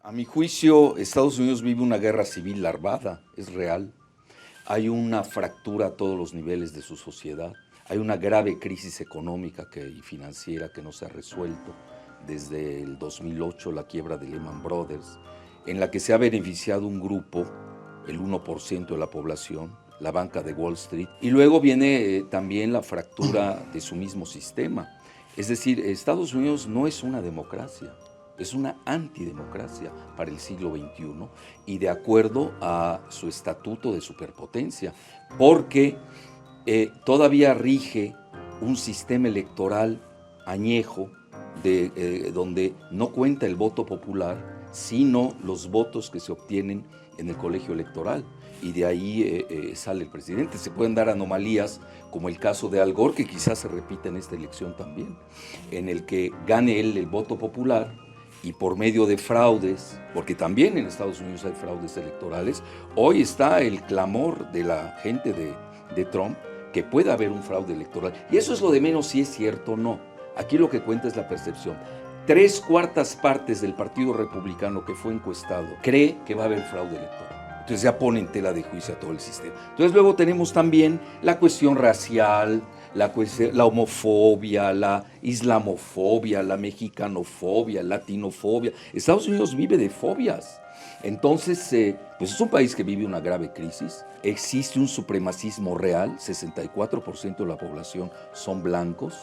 A mi juicio, Estados Unidos vive una guerra civil larvada, es real. Hay una fractura a todos los niveles de su sociedad. Hay una grave crisis económica y financiera que no se ha resuelto desde el 2008, la quiebra de Lehman Brothers, en la que se ha beneficiado un grupo, el 1% de la población, la banca de Wall Street, y luego viene también la fractura de su mismo sistema. Es decir, Estados Unidos no es una democracia, es una antidemocracia para el siglo XXI y de acuerdo a su estatuto de superpotencia, porque todavía rige un sistema electoral añejo donde no cuenta el voto popular, sino los votos que se obtienen en el colegio electoral. Y de ahí sale el presidente. Se pueden dar anomalías como el caso de Al Gore, que quizás se repita en esta elección también, en el que gane él el voto popular y por medio de fraudes, porque también en Estados Unidos hay fraudes electorales, hoy está el clamor de la gente de Trump que pueda haber un fraude electoral. Y eso es lo de menos si es cierto o no. Aquí lo que cuenta es la percepción. 3/4 partes del Partido Republicano que fue encuestado cree que va a haber fraude electoral. Entonces ya pone en tela de juicio a todo el sistema. Entonces luego tenemos también la cuestión racial, la homofobia, la islamofobia, la mexicanofobia, latinofobia. Estados Unidos vive de fobias. Entonces, pues es un país que vive una grave crisis. Existe un supremacismo real, 64% de la población son blancos.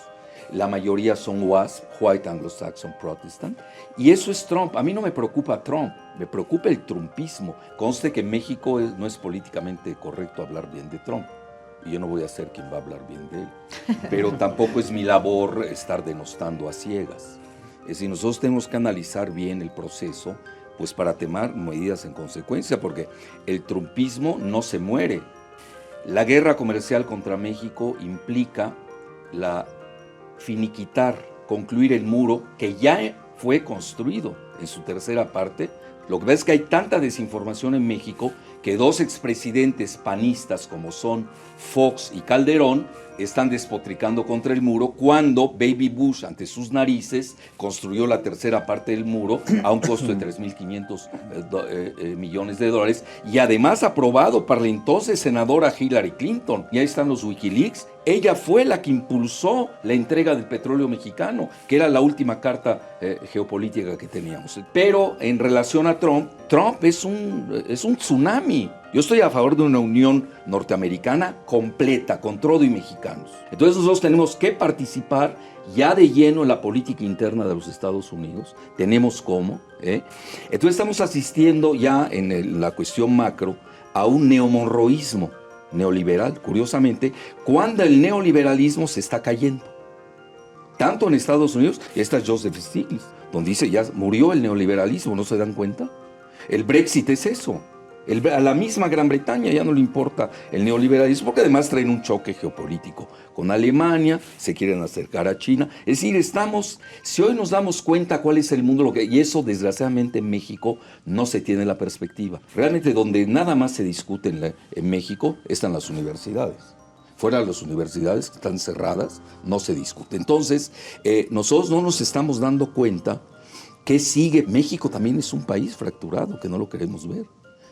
La mayoría son WASP, White Anglo-Saxon Protestant, y eso es Trump. A mí no me preocupa Trump, me preocupa el trumpismo. Conste que en México no es políticamente correcto hablar bien de Trump, y yo no voy a ser quien va a hablar bien de él, pero tampoco es mi labor estar denostando a ciegas. Es decir, nosotros tenemos que analizar bien el proceso, pues para tomar medidas en consecuencia, porque el trumpismo no se muere. La guerra comercial contra México implica concluir el muro que ya fue construido en su tercera parte. Lo que ves es que hay tanta desinformación en México que dos expresidentes panistas como son Fox y Calderón están despotricando contra el muro cuando Baby Bush, ante sus narices, construyó la tercera parte del muro a un costo de 3.500 millones de dólares y además aprobado para la entonces senadora Hillary Clinton. Y ahí están los Wikileaks. Ella fue la que impulsó la entrega del petróleo mexicano, que era la última carta geopolítica que teníamos. Pero en relación a Trump es un tsunami. Yo estoy a favor de una unión norteamericana completa, con todo y mexicanos. Entonces nosotros tenemos que participar ya de lleno en la política interna de los Estados Unidos. Tenemos cómo. Entonces estamos asistiendo ya en la cuestión macro a un neomonroísmo neoliberal, curiosamente, cuando el neoliberalismo se está cayendo. Tanto en Estados Unidos, y esta es Joseph Stiglitz, donde dice ya murió el neoliberalismo, ¿no se dan cuenta? El Brexit es eso. A la misma Gran Bretaña ya no le importa el neoliberalismo, porque además traen un choque geopolítico con Alemania, se quieren acercar a China. Es decir, si hoy nos damos cuenta cuál es el mundo, y eso desgraciadamente en México no se tiene la perspectiva. Realmente donde nada más se discute en México están las universidades. Fuera de las universidades que están cerradas, no se discute. Entonces, nosotros no nos estamos dando cuenta que sigue. México también es un país fracturado, que no lo queremos ver.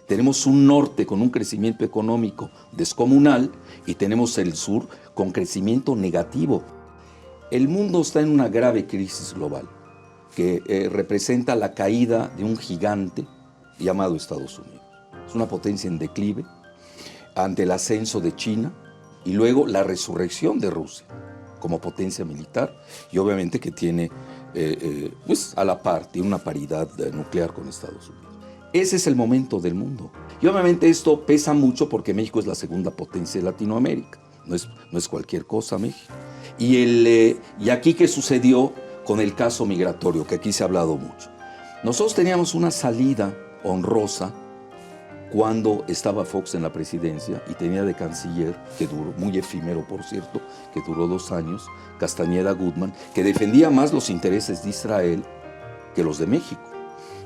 Tenemos un norte con un crecimiento económico descomunal y tenemos el sur con crecimiento negativo. El mundo está en una grave crisis global que representa la caída de un gigante llamado Estados Unidos. Es una potencia en declive ante el ascenso de China y luego la resurrección de Rusia como potencia militar y obviamente que tiene pues a la par, tiene una paridad nuclear con Estados Unidos. Ese es el momento del mundo. Y obviamente esto pesa mucho porque México es la segunda potencia de Latinoamérica. No es cualquier cosa México. Y aquí, ¿qué sucedió con el caso migratorio? Que aquí se ha hablado mucho. Nosotros teníamos una salida honrosa cuando estaba Fox en la presidencia y tenía de canciller, que duró, muy efímero por cierto, que duró 2 años, Castañeda Goodman, que defendía más los intereses de Israel que los de México.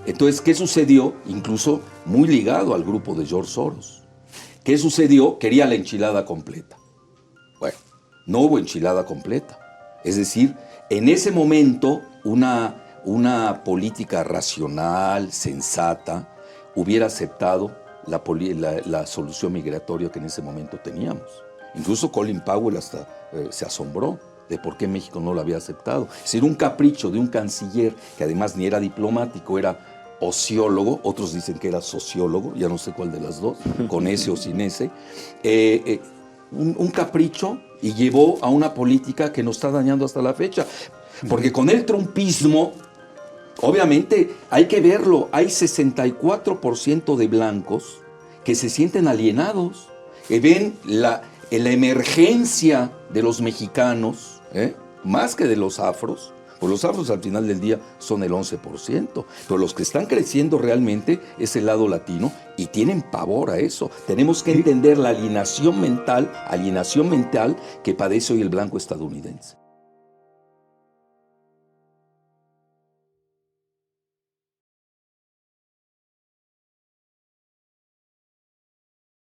Entonces, ¿qué sucedió? Incluso muy ligado al grupo de George Soros. ¿Qué sucedió? Quería la enchilada completa. Bueno, no hubo enchilada completa. Es decir, en ese momento una una política racional, sensata, hubiera aceptado la solución migratoria que en ese momento teníamos. Incluso Colin Powell hasta se asombró de por qué México no lo había aceptado. Es decir, un capricho de un canciller que además ni era diplomático, era ociólogo, otros dicen que era sociólogo, ya no sé cuál de las dos, con ese o sin ese, un capricho, y llevó a una política que nos está dañando hasta la fecha. Porque con el trumpismo, obviamente hay que verlo, hay 64% de blancos que se sienten alienados, que ven la emergencia de los mexicanos, más que de los afros. Pues los afros al final del día son el 11%, pero los que están creciendo realmente es el lado latino y tienen pavor a eso. Tenemos que entender la alienación mental que padece hoy el blanco estadounidense.